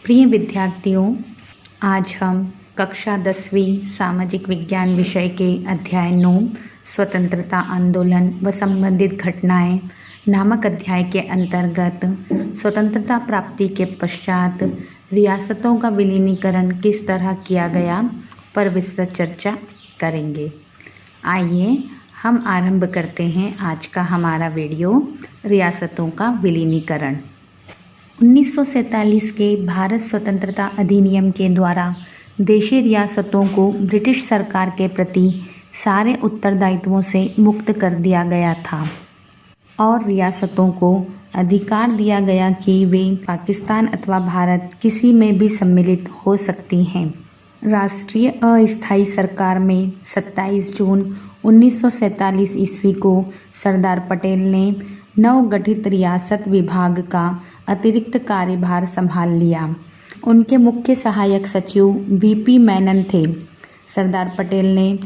प्रिय विद्यार्थियों, आज हम कक्षा 10वीं सामाजिक विज्ञान विषय के अध्याय 9 स्वतंत्रता आंदोलन व संबंधित घटनाएं नामक अध्याय के अंतर्गत स्वतंत्रता प्राप्ति के पश्चात रियासतों का विलीनीकरण किस तरह किया गया पर विस्तृत चर्चा करेंगे। आइए हम आरंभ करते हैं आज का हमारा वीडियो, रियासतों का विलीनीकरण। 1947 के भारत स्वतंत्रता अधिनियम के द्वारा देशी रियासतों को ब्रिटिश सरकार के प्रति सारे उत्तरदायित्वों से मुक्त कर दिया गया था और रियासतों को अधिकार दिया गया कि वे पाकिस्तान अथवा भारत किसी में भी सम्मिलित हो सकती हैं। राष्ट्रीय अस्थायी सरकार में 27 जून 1947 ईस्वी को सरदार पटेल ने नवगठित रियासत विभाग का अतिरिक्त कार्यभार संभाल लिया। उनके मुख्य सहायक सचिव वीपी मेनन थे। सरदार पटेल ने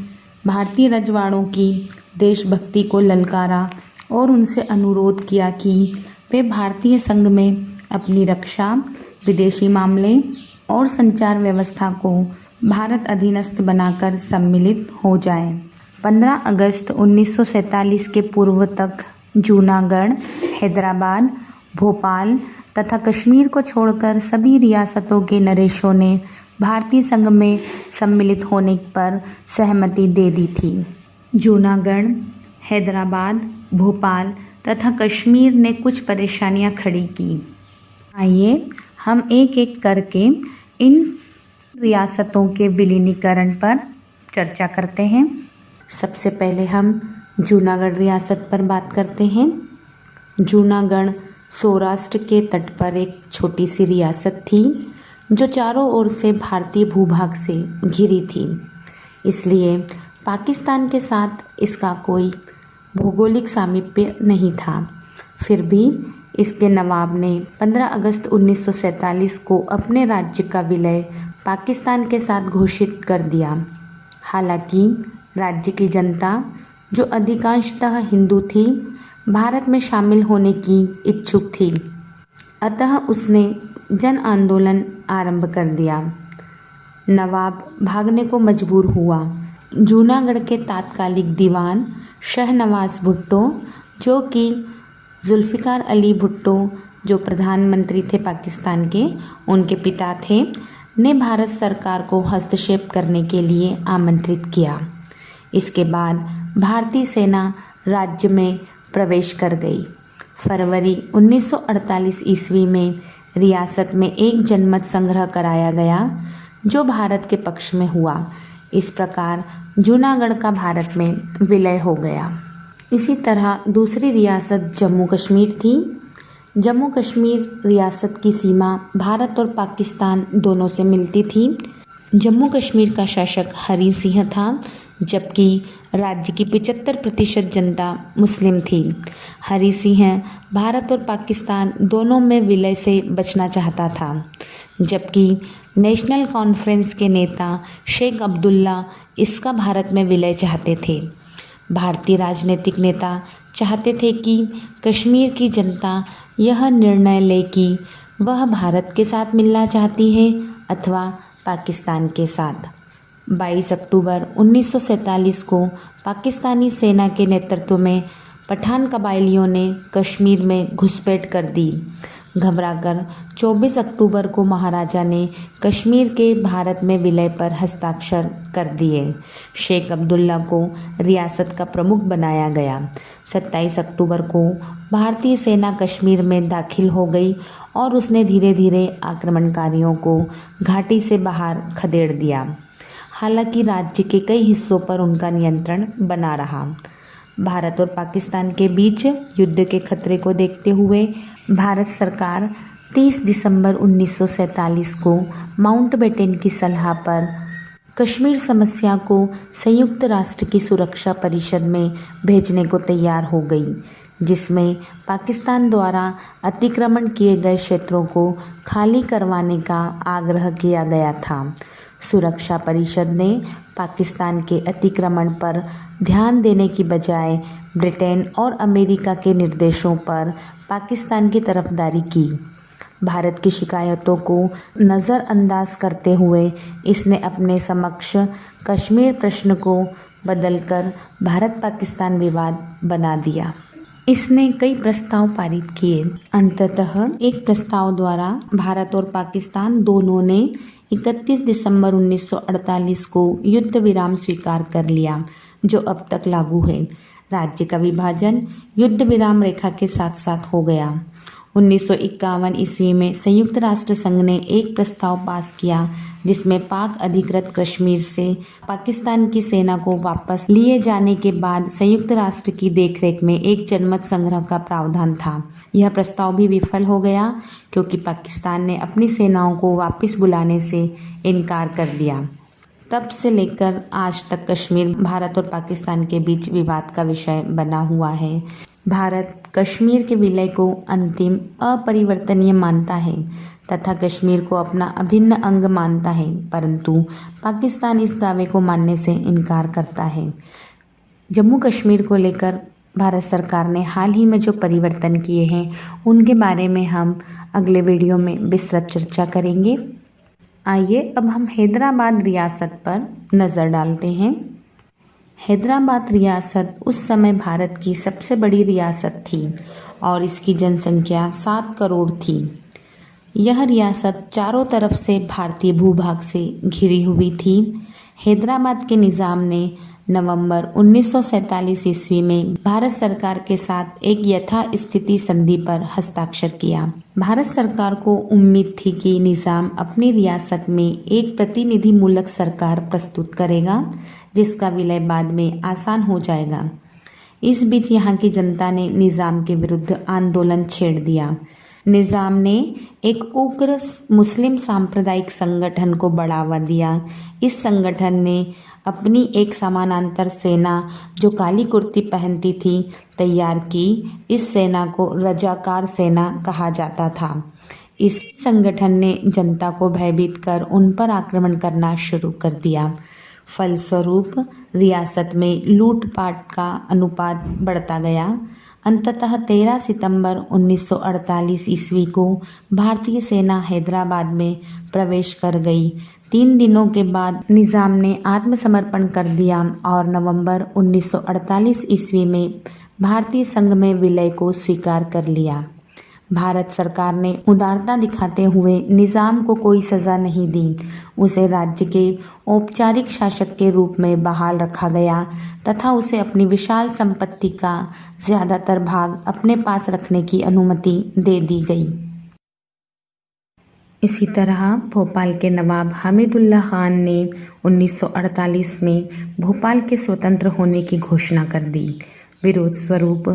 भारतीय रजवाड़ों की देशभक्ति को ललकारा और उनसे अनुरोध किया कि वे भारतीय संघ में अपनी रक्षा, विदेशी मामले और संचार व्यवस्था को भारत अधीनस्थ बनाकर सम्मिलित हो जाएं। 15 अगस्त 1947 के पूर्व तक जूनागढ़, हैदराबाद, भोपाल तथा कश्मीर को छोड़कर सभी रियासतों के नरेशों ने भारतीय संघ में सम्मिलित होने पर सहमति दे दी थी। जूनागढ़, हैदराबाद, भोपाल तथा कश्मीर ने कुछ परेशानियां खड़ी की। आइए हम एक एक करके इन रियासतों के विलीनीकरण पर चर्चा करते हैं। सबसे पहले हम जूनागढ़ रियासत पर बात करते हैं। जूनागढ़ सौराष्ट्र के तट पर एक छोटी सी रियासत थी जो चारों ओर से भारतीय भूभाग से घिरी थी, इसलिए पाकिस्तान के साथ इसका कोई भौगोलिक सामीप्य नहीं था। फिर भी इसके नवाब ने 15 अगस्त 1947 को अपने राज्य का विलय पाकिस्तान के साथ घोषित कर दिया। हालांकि राज्य की जनता, जो अधिकांशतः हिंदू थी, भारत में शामिल होने की इच्छुक थी, अतः उसने जन आंदोलन आरंभ कर दिया। नवाब भागने को मजबूर हुआ। जूनागढ़ के तात्कालिक दीवान शहनवाज भुट्टो, जो कि जुल्फ़िकार अली भुट्टो, जो प्रधानमंत्री थे पाकिस्तान के, उनके पिता थे, ने भारत सरकार को हस्तक्षेप करने के लिए आमंत्रित किया। इसके बाद भारतीय सेना राज्य में प्रवेश कर गई। फरवरी 1948 ईस्वी में रियासत में एक जनमत संग्रह कराया गया जो भारत के पक्ष में हुआ। इस प्रकार जूनागढ़ का भारत में विलय हो गया। इसी तरह दूसरी रियासत जम्मू कश्मीर थी। जम्मू कश्मीर रियासत की सीमा भारत और पाकिस्तान दोनों से मिलती थी। जम्मू कश्मीर का शासक हरी सिंह था, जबकि राज्य की 75% जनता मुस्लिम थी। हरी सिंह भारत और पाकिस्तान दोनों में विलय से बचना चाहता था, जबकि नेशनल कॉन्फ्रेंस के नेता शेख अब्दुल्ला इसका भारत में विलय चाहते थे। भारतीय राजनीतिक नेता चाहते थे कि कश्मीर की जनता यह निर्णय ले कि वह भारत के साथ मिलना चाहती है अथवा पाकिस्तान के साथ। 22 अक्टूबर 1947 को पाकिस्तानी सेना के नेतृत्व में पठान कबाइलियों ने कश्मीर में घुसपैठ कर दी। घबराकर 24 अक्टूबर को महाराजा ने कश्मीर के भारत में विलय पर हस्ताक्षर कर दिए। शेख अब्दुल्ला को रियासत का प्रमुख बनाया गया। 27 अक्टूबर को भारतीय सेना कश्मीर में दाखिल हो गई और उसने धीरे धीरे आक्रमणकारियों को घाटी से बाहर खदेड़ दिया। हालांकि राज्य के कई हिस्सों पर उनका नियंत्रण बना रहा। भारत और पाकिस्तान के बीच युद्ध के खतरे को देखते हुए भारत सरकार 30 दिसंबर 1947 को माउंटबेटन की सलाह पर कश्मीर समस्या को संयुक्त राष्ट्र की सुरक्षा परिषद में भेजने को तैयार हो गई, जिसमें पाकिस्तान द्वारा अतिक्रमण किए गए क्षेत्रों को खाली करवाने का आग्रह किया गया था। सुरक्षा परिषद ने पाकिस्तान के अतिक्रमण पर ध्यान देने की बजाय ब्रिटेन और अमेरिका के निर्देशों पर पाकिस्तान की तरफदारी की। भारत की शिकायतों को नज़रअंदाज करते हुए इसने अपने समक्ष कश्मीर प्रश्न को बदलकर भारत पाकिस्तान विवाद बना दिया। इसने कई प्रस्ताव पारित किए। अंततः एक प्रस्ताव द्वारा भारत और पाकिस्तान दोनों ने 31 दिसंबर 1948 को युद्ध विराम स्वीकार कर लिया, जो अब तक लागू है। राज्य का विभाजन युद्ध विराम रेखा के साथ साथ हो गया। 1951 ईस्वी में संयुक्त राष्ट्र संघ ने एक प्रस्ताव पास किया जिसमें पाक अधिकृत कश्मीर से पाकिस्तान की सेना को वापस लिए जाने के बाद संयुक्त राष्ट्र की देखरेख में एक जनमत संग्रह का प्रावधान था। यह प्रस्ताव भी विफल हो गया क्योंकि पाकिस्तान ने अपनी सेनाओं को वापस बुलाने से इनकार कर दिया। तब से लेकर आज तक कश्मीर भारत और पाकिस्तान के बीच विवाद का विषय बना हुआ है। भारत कश्मीर के विलय को अंतिम अपरिवर्तनीय मानता है तथा कश्मीर को अपना अभिन्न अंग मानता है, परंतु पाकिस्तान इस दावे को मानने से इनकार करता है। जम्मू कश्मीर को लेकर भारत सरकार ने हाल ही में जो परिवर्तन किए हैं उनके बारे में हम अगले वीडियो में विस्तृत चर्चा करेंगे। आइए अब हम हैदराबाद रियासत पर नज़र डालते हैं। हैदराबाद रियासत उस समय भारत की सबसे बड़ी रियासत थी और इसकी जनसंख्या 7 करोड़ थी। यह रियासत चारों तरफ से भारतीय भूभाग से घिरी हुई थी। हैदराबाद के निज़ाम ने नवंबर 1947 ईस्वी में भारत सरकार के साथ एक यथास्थिति संधि पर हस्ताक्षर किया। भारत सरकार को उम्मीद थी कि निज़ाम अपनी रियासत में एक प्रतिनिधिमूलक सरकार प्रस्तुत करेगा जिसका विलय बाद में आसान हो जाएगा। इस बीच यहाँ की जनता ने निज़ाम के विरुद्ध आंदोलन छेड़ दिया। निज़ाम ने एक उग्र मुस्लिम सांप्रदायिक संगठन को बढ़ावा दिया। इस संगठन ने अपनी एक समानांतर सेना जो काली कुर्ती पहनती थी तैयार की। इस सेना को रजाकार सेना कहा जाता था। इस संगठन ने जनता को भयभीत कर उन पर आक्रमण करना शुरू कर दिया। फलस्वरूप रियासत में लूटपाट का अनुपात बढ़ता गया। अंततः 13 सितंबर 1948 ईस्वी को भारतीय सेना हैदराबाद में प्रवेश कर गई। 3 दिनों के बाद निज़ाम ने आत्मसमर्पण कर दिया और नवंबर 1948 ईस्वी में भारतीय संघ में विलय को स्वीकार कर लिया। भारत सरकार ने उदारता दिखाते हुए निज़ाम को कोई सज़ा नहीं दी। उसे राज्य के औपचारिक शासक के रूप में बहाल रखा गया तथा उसे अपनी विशाल संपत्ति का ज़्यादातर भाग अपने पास रखने की अनुमति दे दी गई। इसी तरह भोपाल के नवाब हामिदुल्लाह खान ने 1948 में भोपाल के स्वतंत्र होने की घोषणा कर दी। विरोध स्वरूप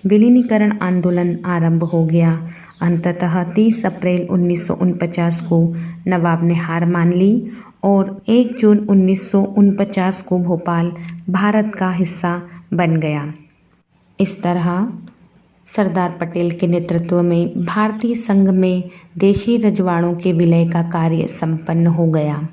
विलीनीकरण आंदोलन आरंभ हो गया। अंततः 30 अप्रैल 1949 को नवाब ने हार मान ली और 1 जून 1949 को भोपाल भारत का हिस्सा बन गया। इस तरह सरदार पटेल के नेतृत्व में भारतीय संघ में देशी रजवाड़ों के विलय का कार्य संपन्न हो गया।